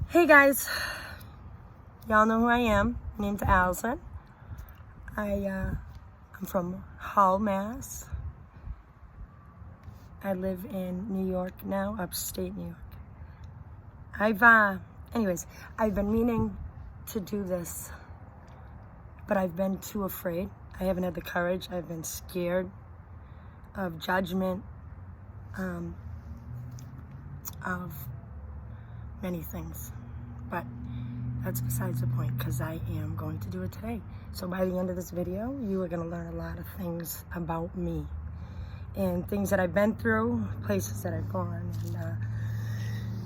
Hey guys, y'all know who I am. My name's Allison. I'm from Hull, Mass. I live in New York now, upstate New York. I've been meaning to do this, but I've been too afraid. I haven't had the courage. I've been scared of judgment, of many things. But that's besides the point, because I am going to do it today. So by the end of this video, you are going to learn a lot of things about me and things that I've been through, places that I've gone, and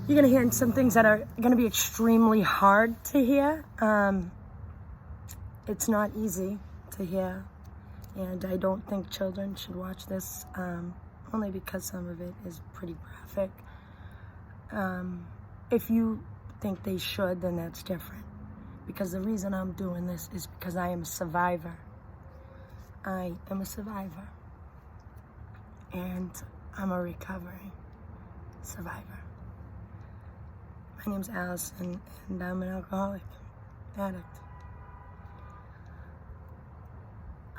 you're going to hear some things that are going to be extremely hard to hear. It's not easy to hear, and I don't think children should watch this, only because some of it is pretty graphic. If you think they should, then that's different. Because the reason I'm doing this is because I am a survivor. I am a survivor. And I'm a recovering survivor. My name's Allison, and I'm an alcoholic addict.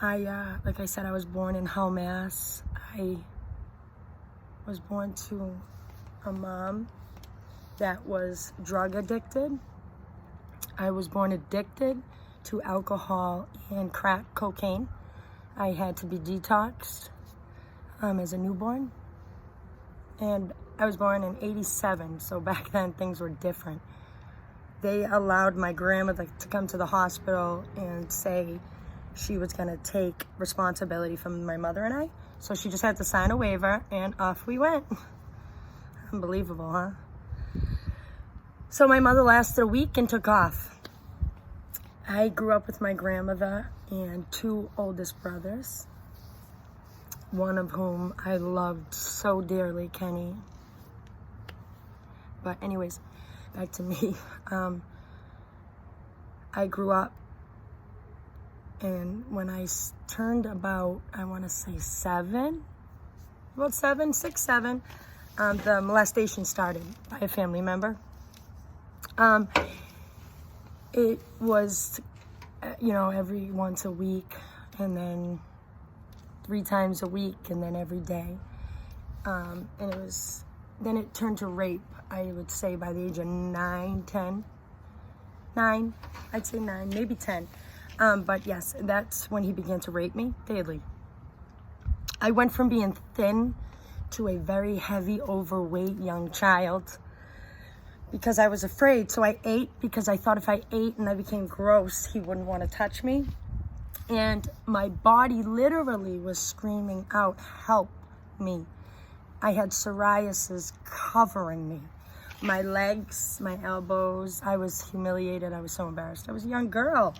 Like I said, I was born in Hull, Mass. I was born to a mom that was drug addicted. I was born addicted to alcohol and crack cocaine. I had to be detoxed as a newborn. And I was born in '87, so back then things were different. They allowed my grandmother to come to the hospital and say she was gonna take responsibility from my mother and I. So she just had to sign a waiver and off we went. Unbelievable, huh? So my mother lasted a week and took off. I grew up with my grandmother and two oldest brothers, one of whom I loved so dearly, Kenny. But anyways, back to me. I grew up, and when I turned about, I want to say 7, the molestation started by a family member. It was, every once a week, and then 3 times a week, and then every day. And then it turned to rape, I would say by the age of 9, I'd say 9, maybe 10. But yes, that's when he began to rape me daily. I went from being thin to a very heavy, overweight young child, because I was afraid. So I ate because I thought if I ate and I became gross, he wouldn't want to touch me. And my body literally was screaming out, help me. I had psoriasis covering me. My legs, my elbows, I was humiliated. I was so embarrassed. I was a young girl.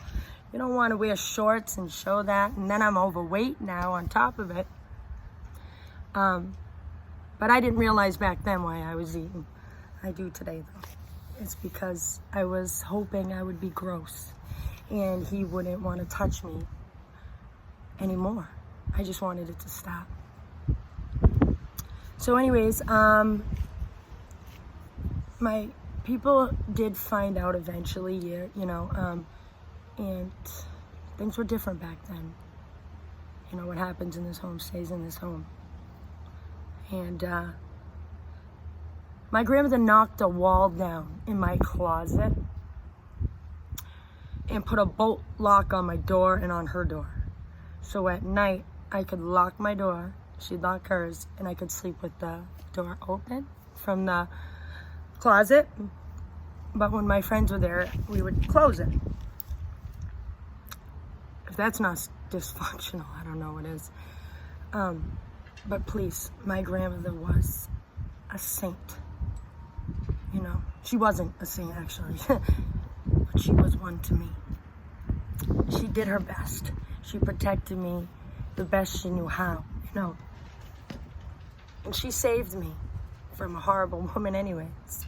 You don't want to wear shorts and show that. And then I'm overweight now on top of it. But I didn't realize back then why I was eating. I do today, though. It's because I was hoping I would be gross and he wouldn't want to touch me anymore. I just wanted it to stop. So anyways, my people did find out eventually, and things were different back then. What happens in this home stays in this home. And my grandmother knocked a wall down in my closet and put a bolt lock on my door and on her door. So at night, I could lock my door, she'd lock hers, and I could sleep with the door open from the closet. But when my friends were there, we would close it. If that's not dysfunctional, I don't know what is. But please, my grandmother was a saint. She wasn't a saint, actually, but she was one to me. She did her best. She protected me the best she knew how, And she saved me from a horrible woman anyways.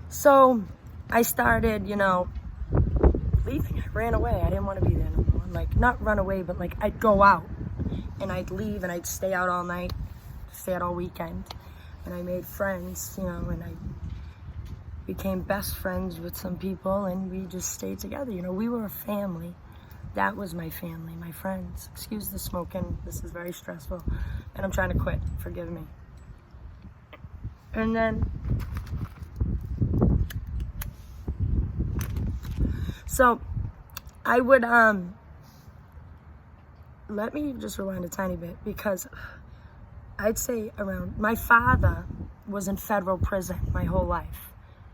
So I started, leaving. I ran away. I didn't want to be there no more. Not run away, but I'd go out and I'd leave and I'd stay out all night, stay out all weekend. And I made friends, and I became best friends with some people, and we just stayed together. You know, we were a family. That was my family, my friends. Excuse the smoking. This is very stressful. And I'm trying to quit. Forgive me. And then, so I would, let me just rewind a tiny bit, because I'd say around, my father was in federal prison my whole life.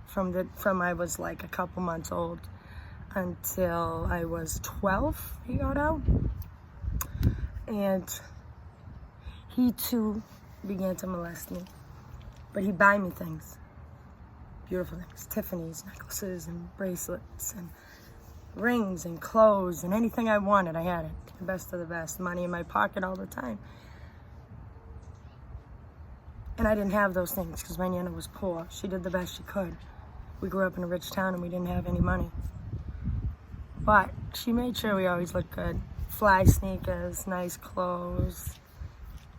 From I was like a couple months old until I was 12, he got out. And he too began to molest me. But he'd buy me things, beautiful things, Tiffany's, necklaces and bracelets and rings and clothes and anything I wanted, I had it. The best of the best, money in my pocket all the time. And I didn't have those things because my Nana was poor. She did the best she could. We grew up in a rich town and we didn't have any money. But she made sure we always looked good. Fly sneakers, nice clothes.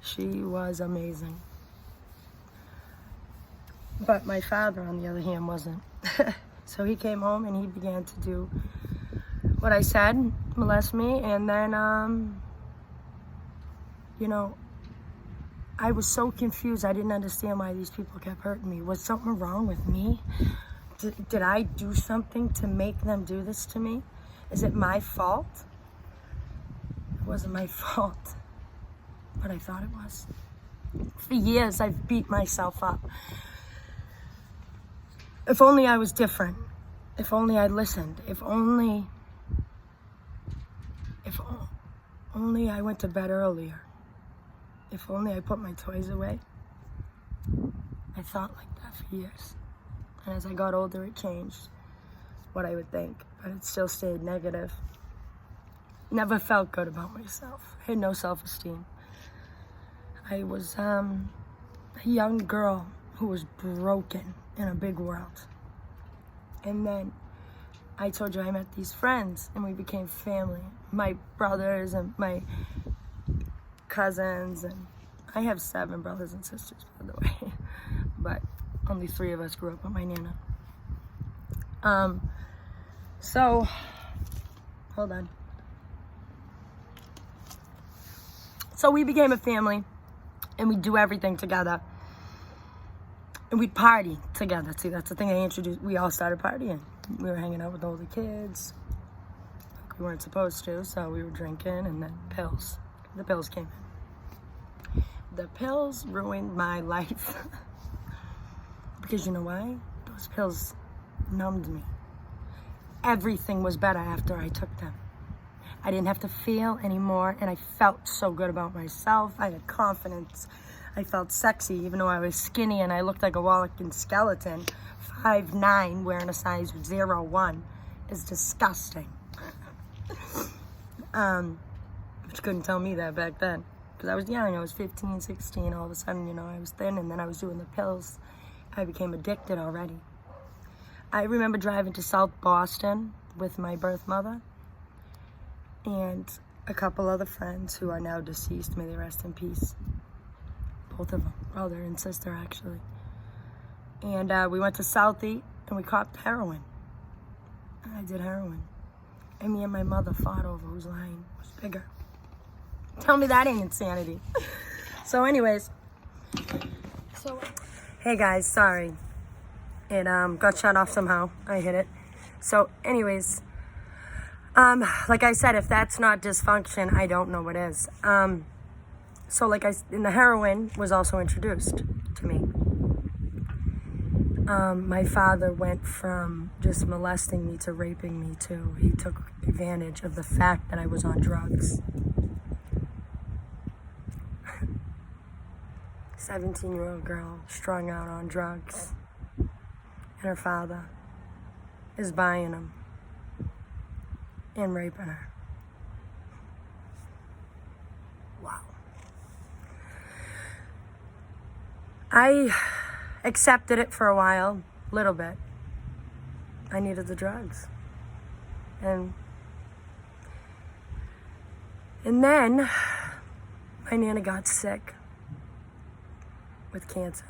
She was amazing. But my father, on the other hand, wasn't. So he came home and he began to do what I said, molest me. And then, you know, I was so confused. I didn't understand why these people kept hurting me. Was something wrong with me? Did I do something to make them do this to me? Is it my fault? It wasn't my fault, but I thought it was. For years, I've beat myself up. If only I was different. If only I listened. If only I went to bed earlier. If only I put my toys away. I thought like that for years. And as I got older, it changed what I would think, but it still stayed negative. Never felt good about myself. I had no self-esteem. I was a young girl who was broken in a big world. And then I told you I met these friends and we became family. My brothers and my cousins, and I have 7 brothers and sisters, by the way, but only 3 of us grew up with my Nana. So, hold on. So we became a family, and we'd do everything together. And we'd party together. See, that's the thing I introduced. We all started partying. We were hanging out with all the kids. Like we weren't supposed to, so we were drinking, and then pills. The pills came in. The pills ruined my life. Because you know why? Those pills numbed me. Everything was better after I took them. I didn't have to feel anymore, and I felt so good about myself. I had confidence. I felt sexy, even though I was skinny and I looked like a walking skeleton. 5'9", wearing a size 01 is disgusting. But you couldn't tell me that back then, because I was young. I was 15, 16. All of a sudden, you know, I was thin, and then I was doing the pills. I became addicted already. I remember driving to South Boston with my birth mother and a couple other friends who are now deceased. May they rest in peace. Both of them, brother and sister, actually. And we went to Southie and we copped heroin. And I did heroin. And me and my mother fought over whose line was bigger. Tell me that ain't insanity. So anyways, hey guys, sorry. It got shut off somehow. I hit it. So anyways, like I said, if that's not dysfunction, I don't know what is. So like and the heroin was also introduced to me. My father went from just molesting me to raping me too. He took advantage of the fact that I was on drugs. 17-year-old girl strung out on drugs. And her father is buying them and raping her. Wow. I accepted it for a while, a little bit. I needed the drugs. And then my Nana got sick with cancer.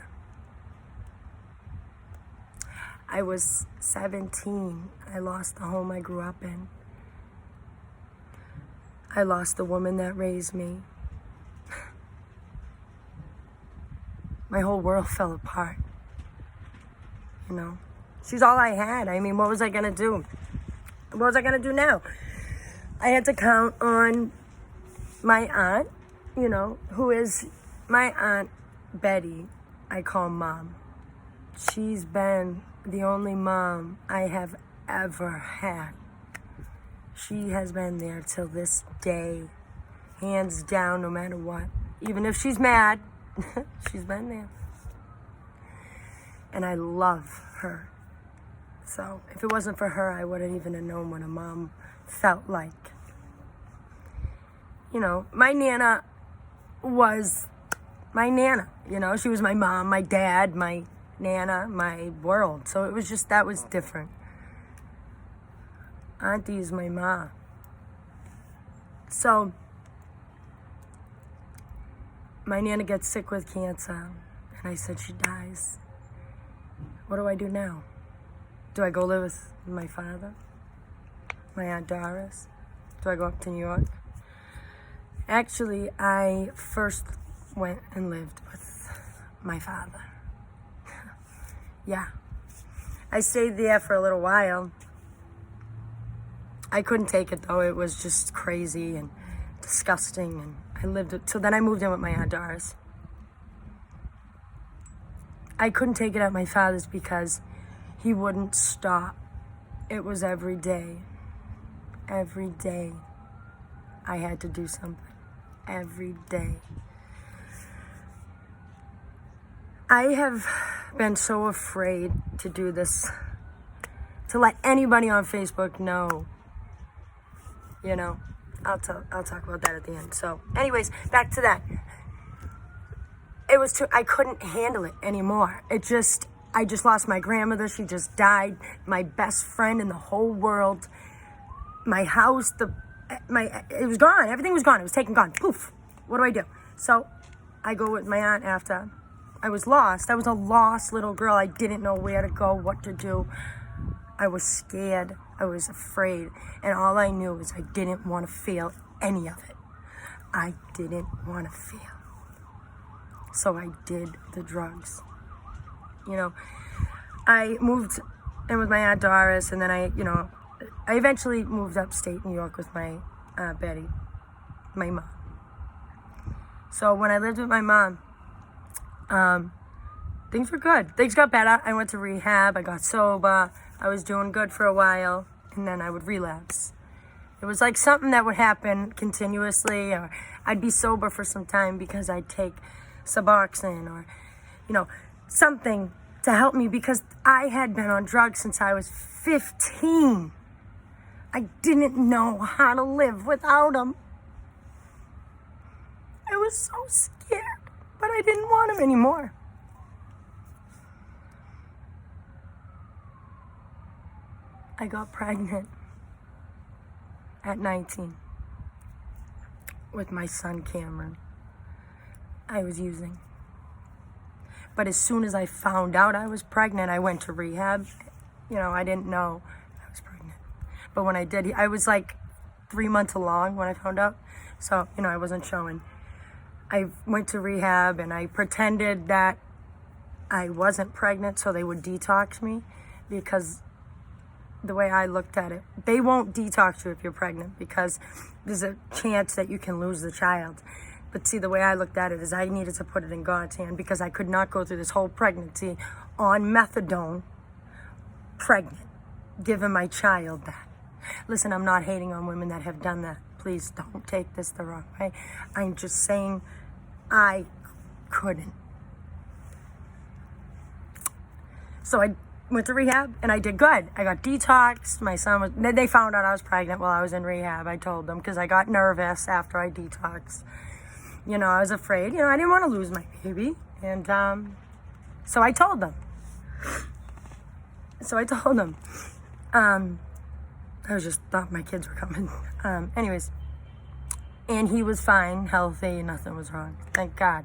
I was 17. I lost the home I grew up in. I lost the woman that raised me. My whole world fell apart. You know, she's all I had. I mean, what was I gonna do? What was I gonna do now? I had to count on my aunt, you know, who is my Aunt Betty, I call Mom. She's been the only mom I have ever had. She has been there till this day, hands down, no matter what. Even if she's mad, she's been there. And I love her. So if it wasn't for her, I wouldn't even have known what a mom felt like. You know, my Nana was my Nana. You know, she was my mom, my dad, my Nana, my world. So it was just, that was different. Auntie is my ma. So my Nana gets sick with cancer, and I said she dies. What do I do now? Do I go live with my father? My Aunt Doris? Do I go up to New York? Actually, I first went and lived with my father. Yeah. I stayed there for a little while. I couldn't take it, though. It was just crazy and disgusting. And I lived it. So then I moved in with my Aunt Doris. I couldn't take it at my father's because he wouldn't stop. It was every day. Every day I had to do something. Every day. I have been so afraid to do this, to let anybody on Facebook know. You know, I'll talk about that at the end. So anyways, back to that. It was too, I couldn't handle it anymore. I just lost my grandmother. She just died. My best friend in the whole world. My house, it was gone. Everything was gone. It was taken, gone. Poof. What do I do? So I go with my aunt after. I was lost. I was a lost little girl. I didn't know where to go, what to do. I was scared. I was afraid. And all I knew was I didn't want to feel any of it. I didn't want to feel. So I did the drugs. You know, I moved in with my Aunt Doris, and then I eventually moved upstate New York with my Aunt Betty, my mom. So when I lived with my mom, things were good. Things got better. I went to rehab. I got sober. I was doing good for a while, and then I would relapse. It was like something that would happen continuously, or I'd be sober for some time because I'd take Suboxone or, something to help me, because I had been on drugs since I was 15. I didn't know how to live without them. I was so scared, but I didn't want them anymore. I got pregnant at 19 with my son Cameron. I was using. But as soon as I found out I was pregnant, I went to rehab. I didn't know I was pregnant. But when I did, I was like 3 months along when I found out. So, I wasn't showing. I went to rehab and I pretended that I wasn't pregnant so they would detox me, because the way I looked at it, they won't detox you if you're pregnant because there's a chance that you can lose the child. But see, the way I looked at it is I needed to put it in God's hand, because I could not go through this whole pregnancy on methadone, pregnant, giving my child that. Listen, I'm not hating on women that have done that. Please don't take this the wrong way. I'm just saying I couldn't. So I went to rehab and I did good. I got detoxed. My son they found out I was pregnant while I was in rehab. I told them because I got nervous after I detoxed. I was afraid. I didn't want to lose my baby. And so I told them. I just thought my kids were coming. Anyways. And he was fine, healthy, nothing was wrong. Thank God.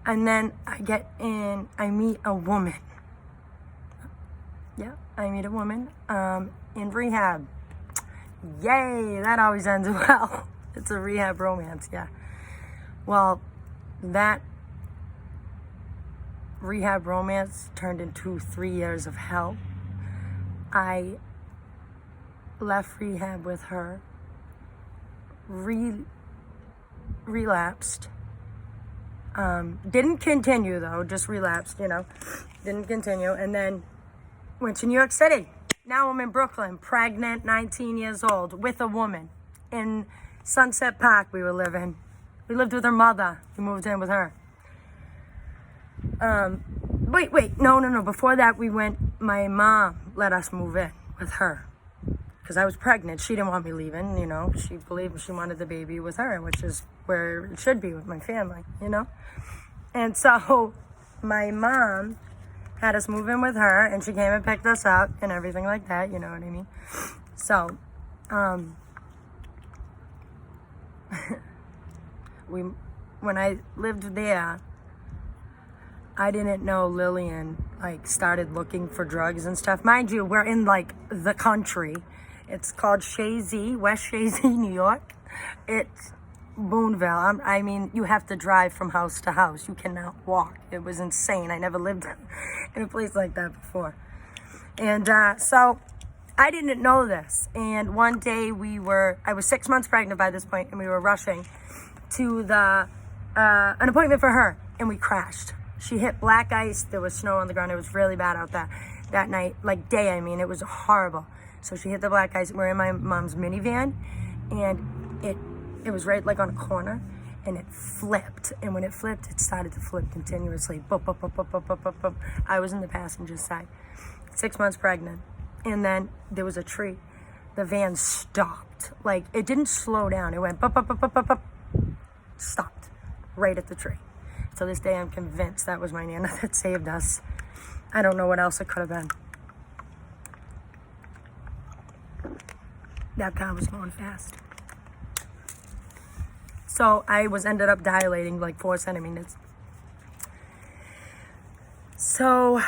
And then I meet a woman. Yeah, I meet a woman in rehab. Yay, that always ends well. It's a rehab romance, yeah. Well, that rehab romance turned into 3 years of hell. I left rehab with her, relapsed. Didn't continue though, just relapsed, didn't continue. And then went to New York City. Now I'm in Brooklyn, pregnant, 19 years old, with a woman. In Sunset Park we were living. We lived with her mother. We moved in with her. Wait, no. Before that my mom let us move in with her. Because I was pregnant. She didn't want me leaving, She believed she wanted the baby with her, which is where it should be with my family, And so my mom had us move in with her, and she came and picked us up and everything like that, you know what I mean? So, when I lived there, I didn't know Lillian, started looking for drugs and stuff. Mind you, we're in, the country. It's called Shazy, West Shazy, New York. It's Boonville. I mean, you have to drive from house to house. You cannot walk. It was insane. I never lived in a place like that before. And so I didn't know this. And one day I was 6 months pregnant by this point, and we were rushing to an appointment for her, and we crashed. She hit black ice. There was snow on the ground. It was really bad out there that night. It was horrible. So she hit the black ice. We're in my mom's minivan, and it was right on a corner, and it flipped. And when it flipped, it started to flip continuously. Boop, boop, boop, boop, boop, boop, boop, boop. I was in the passenger side, 6 months pregnant. And then there was a tree. The van stopped. It didn't slow down. It went boop, boop, boop, boop, boop, boop. Stopped right at the tree. To this day, I'm convinced that was my Nana that saved us. I don't know what else it could have been. That car was going fast. So I ended up dilating 4 centimeters. So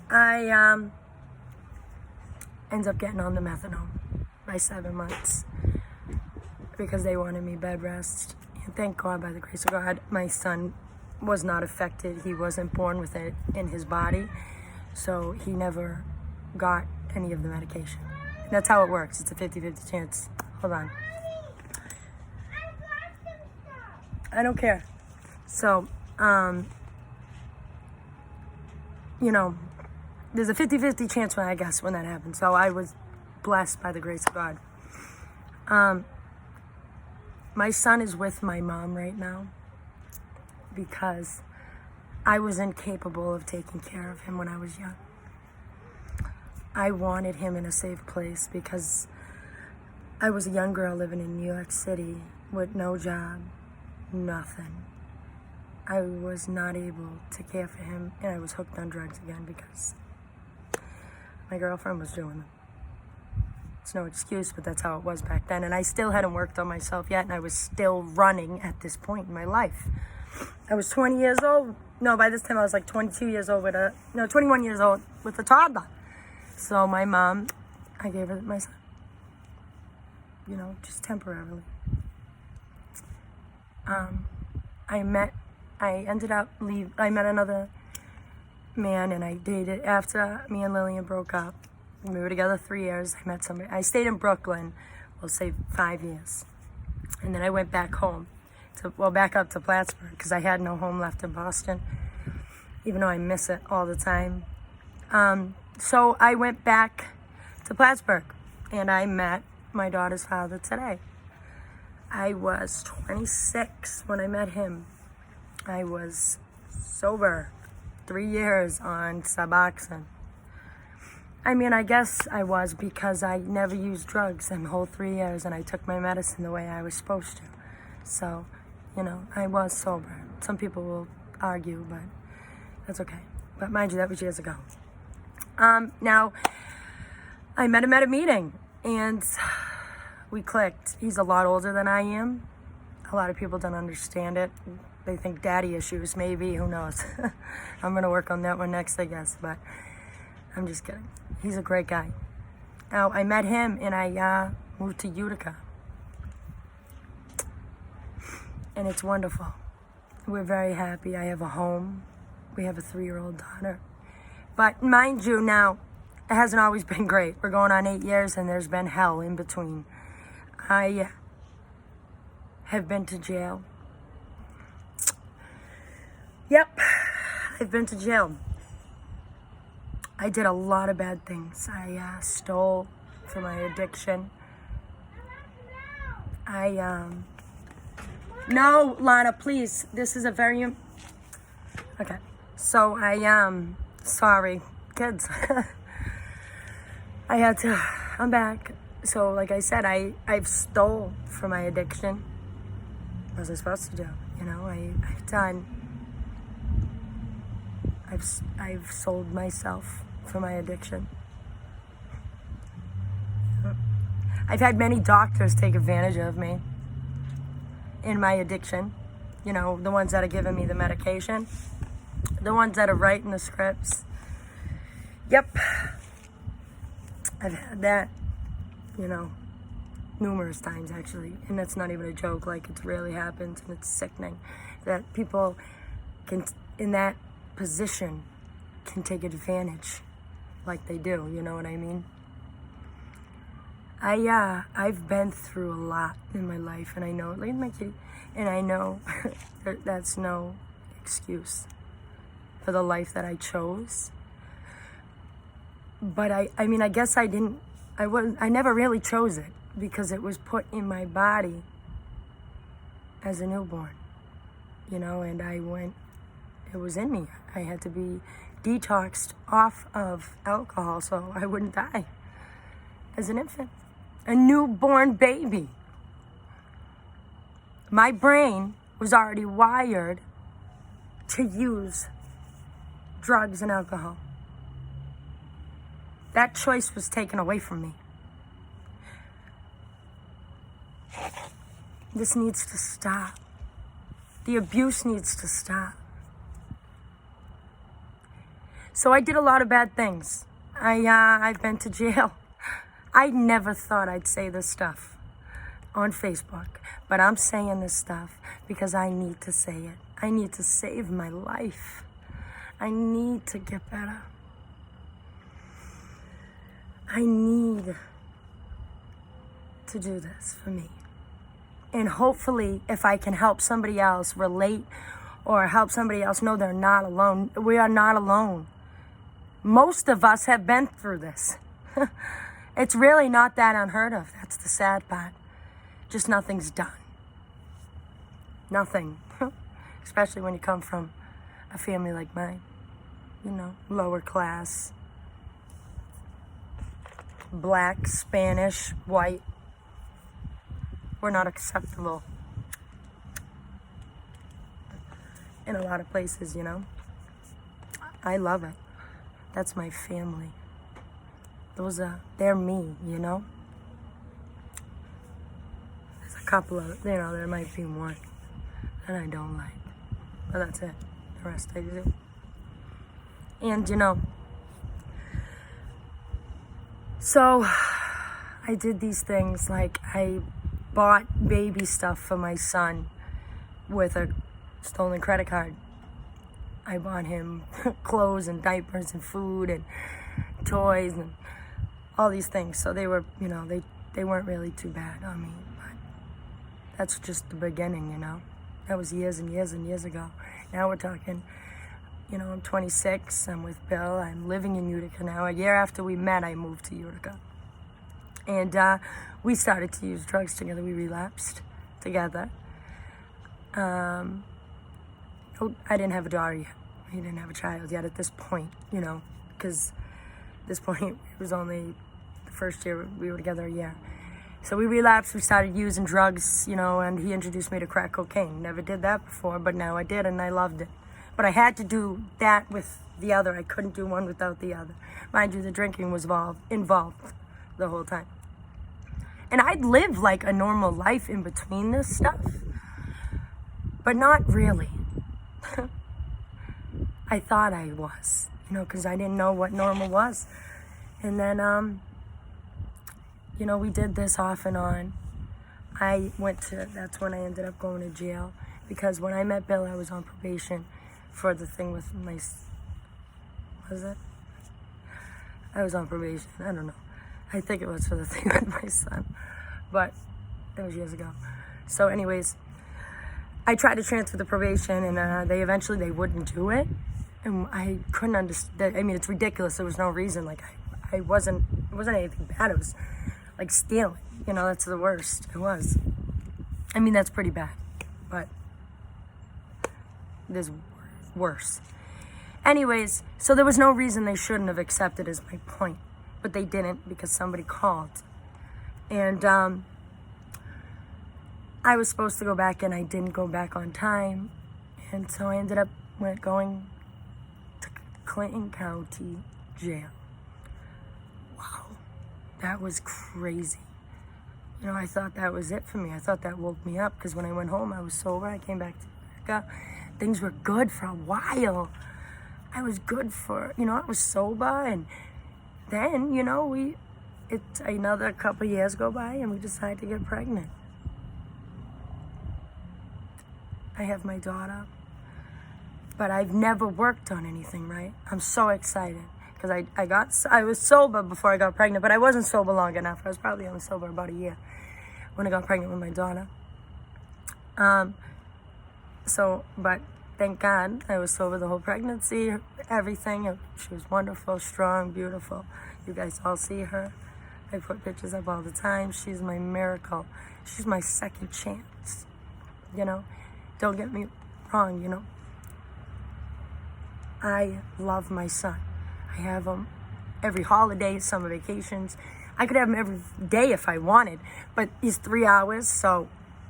I ended up getting on the methadone by 7 months because they wanted me bed rest. And thank God, by the grace of God, my son was not affected. He wasn't born with it in his body, so he never got any of the medication. And that's how it works. It's a 50-50 chance. Hold on. I don't care. So, there's a 50-50 chance when that happens. So I was blessed by the grace of God. My son is with my mom right now because I was incapable of taking care of him when I was young. I wanted him in a safe place because I was a young girl living in New York City with no job, nothing. I was not able to care for him, and I was hooked on drugs again because my girlfriend was doing them. It's no excuse, but that's how it was back then. And I still hadn't worked on myself yet, and I was still running at this point in my life. I was 20 years old. No, by this time I was 22 years old 21 years old with a toddler. So my mom, I gave her my son, just temporarily. I met another man, and I dated after me and Lillian broke up. We were together 3 years. I met somebody. I stayed in Brooklyn, we'll say 5 years. And then I went back home, back up to Plattsburgh, because I had no home left in Boston, even though I miss it all the time. So I went back to Plattsburgh, and I met my daughter's father today. I was 26 when I met him. I was sober 3 years on Suboxone. I guess I was because I never used drugs in the whole 3 years, and I took my medicine the way I was supposed to. So, I was sober. Some people will argue, but that's okay. But mind you, that was years ago. Now, I met him at a meeting, and we clicked. He's a lot older than I am. A lot of people don't understand it. They think daddy issues, maybe, who knows. I'm going to work on that one next, I guess. But I'm just kidding. He's a great guy. Now, I met him and I moved to Utica. And it's wonderful. We're very happy. I have a home. We have a 3-year-old daughter. But mind you, now, it hasn't always been great. We're going on 8 years and there's been hell in between. I have been to jail. Yep, I've been to jail. I did a lot of bad things. I stole for my addiction. No, Lana, please. This is a very... Okay. So sorry, kids. I'm back. So like I said, I've stole for my addiction. What was I supposed to do? You know, I've sold myself for my addiction. I've had many doctors take advantage of me in my addiction. You know, the ones that are giving me the medication, the ones that are writing the scripts. Yep. I've had that, you know, numerous times actually. And that's not even a joke. Like, it really happens and it's sickening that people can, in that position, can take advantage like they do, you know what I mean? I've been through a lot in my life, and I know, and I know that's no excuse for the life that I chose. But I mean, I guess I never really chose it because it was put in my body as a newborn, you know, and it was in me. I had to be detoxed off of alcohol so I wouldn't die as an infant. A newborn baby. My brain was already wired to use drugs and alcohol. That choice was taken away from me. This needs to stop. The abuse needs to stop. So I did a lot of bad things. I've been to jail. I never thought I'd say this stuff on Facebook, but I'm saying this stuff because I need to say it. I need to save my life. I need to get better. I need to do this for me. And hopefully, if I can help somebody else relate or help somebody else know they're not alone, we are not alone. Most of us have been through this. It's really not that unheard of. That's the sad part. Just nothing's done. Nothing. Especially when you come from a family like mine. You know, lower class. Black, Spanish, white. We're not acceptable in a lot of places, you know. I love it. That's my family. They're me, you know. There's a couple of, you know, there might be one that I don't like. But that's it. The rest I do. And, you know, so I did these things, like I bought baby stuff for my son with a stolen credit card. I bought him clothes and diapers and food and toys and all these things. So they were, you know, they weren't really too bad on me. But that's just the beginning, you know. That was years and years and years ago. Now we're talking, you know, I'm 26. I'm with Bill. I'm living in Utica now. A year after we met, I moved to Utica. And we started to use drugs together. We relapsed together. I didn't have a daughter yet. He didn't have a child yet at this point, you know, because at this point, it was only the first year we were together, a year. So we relapsed, we started using drugs, you know, and he introduced me to crack cocaine. Never did that before, but now I did, and I loved it. But I had to do that with the other. I couldn't do one without the other. Mind you, the drinking was involved the whole time. And I'd live like a normal life in between this stuff, but not really. I thought I was. you know, because I didn't know what normal was. And then, you know, we did this off and on. That's when I ended up going to jail, because when I met Bill, I was on probation for the thing with I was on probation, I don't know. I think it was for the thing with my son, but that was years ago. So anyways, I tried to transfer the probation, and they wouldn't do it. And I couldn't understand. I mean, it's ridiculous. There was no reason. Like, it wasn't anything bad. It was like stealing. You know, that's the worst. It was. I mean, that's pretty bad, but there's worse. Anyways, so there was no reason they shouldn't have accepted, is my point. But they didn't, because somebody called. And I was supposed to go back, and I didn't go back on time. And so I ended up going to Clinton County Jail. Wow, that was crazy. You know, I thought that was it for me. I thought that woke me up, because when I went home, I was sober. I came back to America. Things were good for a while. I was good for, you know, I was sober. And then, you know, another couple years go by, and we decided to get pregnant. I have my daughter, but I've never worked on anything, right? I'm so excited, because I was sober before I got pregnant, but I wasn't sober long enough. I was probably only sober about a year when I got pregnant with my daughter. But thank God I was sober the whole pregnancy, everything. She was wonderful, strong, beautiful. You guys all see her. I put pictures up all the time. She's my miracle. She's my second chance, you know? Don't get me wrong, you know. I love my son. I have him every holiday, summer vacations. I could have him every day if I wanted, but he's 3 hours, so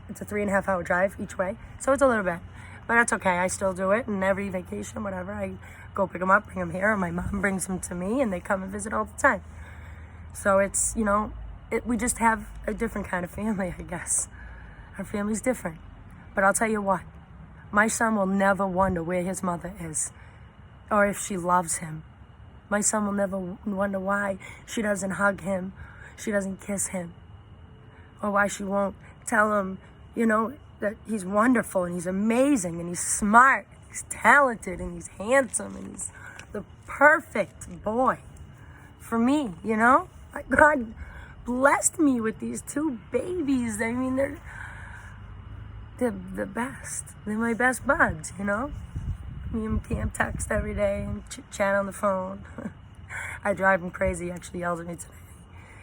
it's a 3.5 hour drive each way. So it's a little bit, but that's okay. I still do it, and every vacation, whatever, I go pick him up, bring him here, and my mom brings him to me, and they come and visit all the time. So it's, you know, we just have a different kind of family, I guess. Our family's different. But I'll tell you what, my son will never wonder where his mother is, or if she loves him. My son will never wonder why she doesn't hug him, she doesn't kiss him, or why she won't tell him, you know, that he's wonderful and he's amazing and he's smart, he's talented and he's handsome and he's the perfect boy for me, you know? God blessed me with these 2 babies. I mean, they're the best. They're my best buds, you know? Me and Cam text every day and chat on the phone. I drive him crazy. He actually yells at me today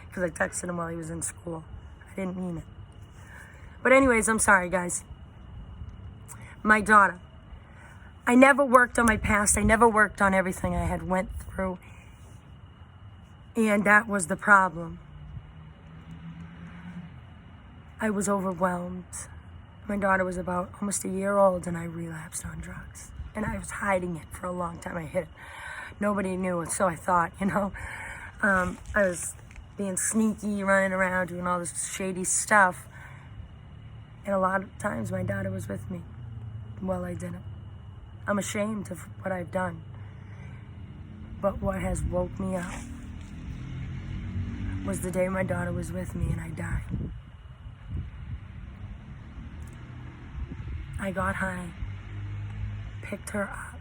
because I texted him while he was in school. I didn't mean it. But anyways, I'm sorry, guys. My daughter. I never worked on my past. I never worked on everything I had went through. And that was the problem. I was overwhelmed. My daughter was about almost a year old, and I relapsed on drugs. And I was hiding it for a long time. I hid it. Nobody knew it, so I thought, you know. I was being sneaky, running around, doing all this shady stuff. And a lot of times my daughter was with me. Well, I didn't. I'm ashamed of what I've done. But what has woke me up was the day my daughter was with me and I died. I got high, picked her up,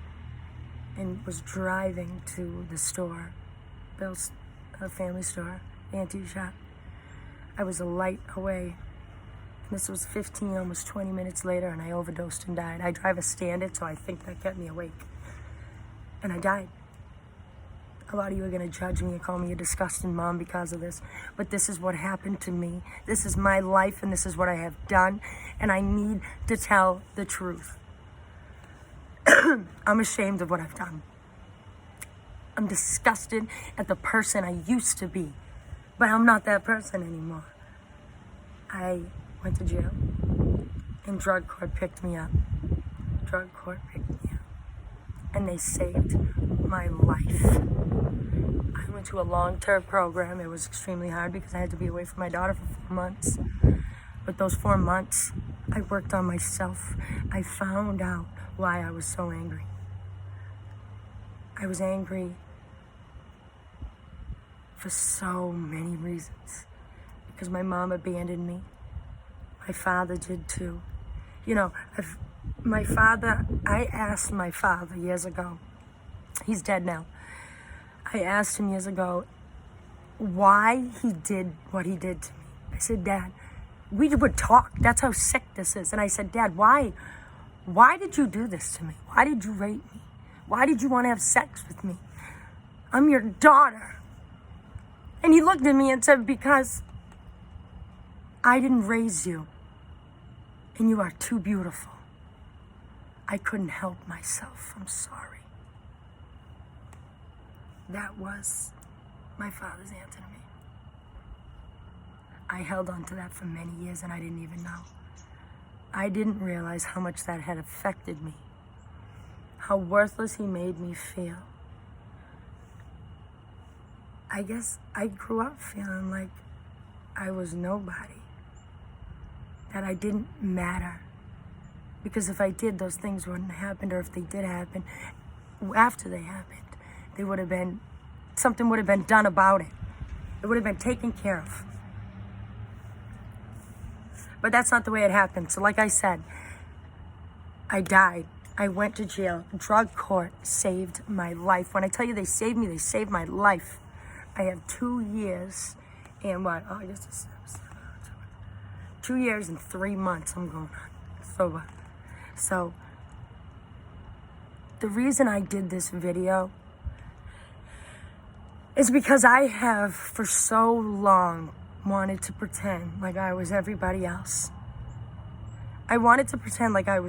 and was driving to the store, Bill's family store, antique shop. I was a light away. This was 15, almost 20 minutes later, and I overdosed and died. I drive a Standard, so I think that kept me awake. And I died. A lot of you are going to judge me and call me a disgusting mom because of this, but this is what happened to me. This is my life, and this is what I have done, and I need to tell the truth. I'm ashamed of what I've done. I'm disgusted at the person I used to be, but I'm not that person anymore. I went to jail, and drug court picked me up. Drug court picked me up, and they saved my life. I went to a long-term program. It was extremely hard because I had to be away from my daughter for 4 months. But those 4 months, I worked on myself. I found out why I was so angry. I was angry for so many reasons. Because my mom abandoned me. My father did too. You know, I asked my father years ago, he's dead now. I asked him years ago why he did what he did to me. I said, Dad, we would talk. That's how sick this is. And I said, Dad, why did you do this to me? Why did you rape me? Why did you want to have sex with me? I'm your daughter. And he looked at me and said, because I didn't raise you. And you are too beautiful. I couldn't help myself. I'm sorry. That was my father's answer to me. I held on to that for many years and I didn't even know. I didn't realize how much that had affected me. How worthless he made me feel. I guess I grew up feeling like I was nobody. That I didn't matter. Because if I did, those things wouldn't have happened, or if they did happen, after they happened, something would have been done about it. It would have been taken care of. But that's not the way it happened. So like I said, I died. I went to jail. Drug court saved my life. When I tell you they saved me, they saved my life. I have 2 years and what? Oh, I guess it's 2 years and 3 months I'm going on sober. So the reason I did this video is because I have for so long wanted to pretend like I was everybody else. I wanted to pretend like I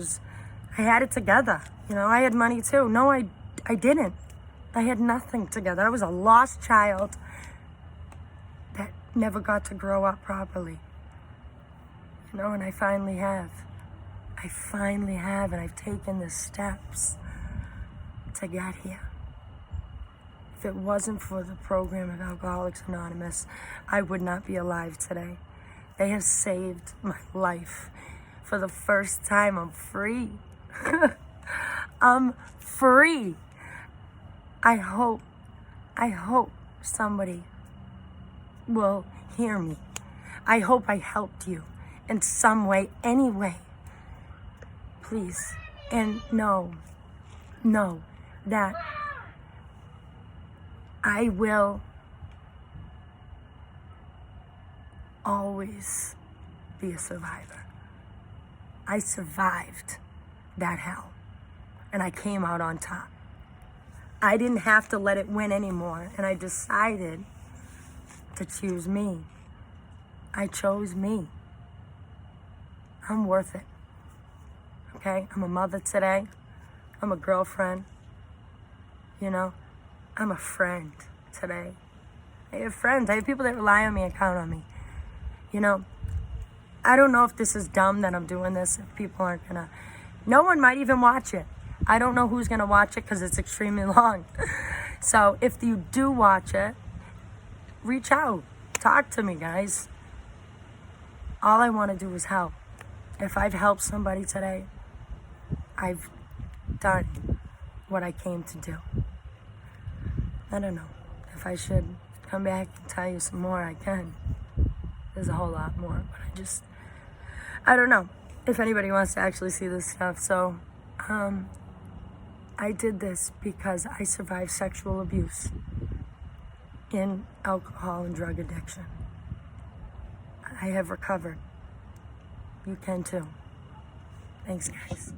had it together. You know, I had money too. No, I didn't. I had nothing together. I was a lost child that never got to grow up properly. You know, and I finally have. And I've taken the steps to get here. If it wasn't for the program of Alcoholics Anonymous, I would not be alive today. They have saved my life. For the first time, I'm free. I'm free. I hope somebody will hear me. I hope I helped you in some way, any way. Please. And know that I will always be a survivor. I survived that hell, and I came out on top. I didn't have to let it win anymore, and I decided to choose me. I chose me. I'm worth it. Okay? I'm a mother today. I'm a girlfriend. You know? I'm a friend today. I have friends. I have people that rely on me and count on me. You know? I don't know if this is dumb that I'm doing this, if people aren't gonna... No one might even watch it. I don't know who's gonna watch it because it's extremely long. So if you do watch it, reach out. Talk to me, guys. All I want to do is help. If I've helped somebody today, I've done what I came to do. I don't know. If I should come back and tell you some more, I can. There's a whole lot more, but I don't know if anybody wants to actually see this stuff. So, I did this because I survived sexual abuse in alcohol and drug addiction. I have recovered. You can too. Thanks, guys.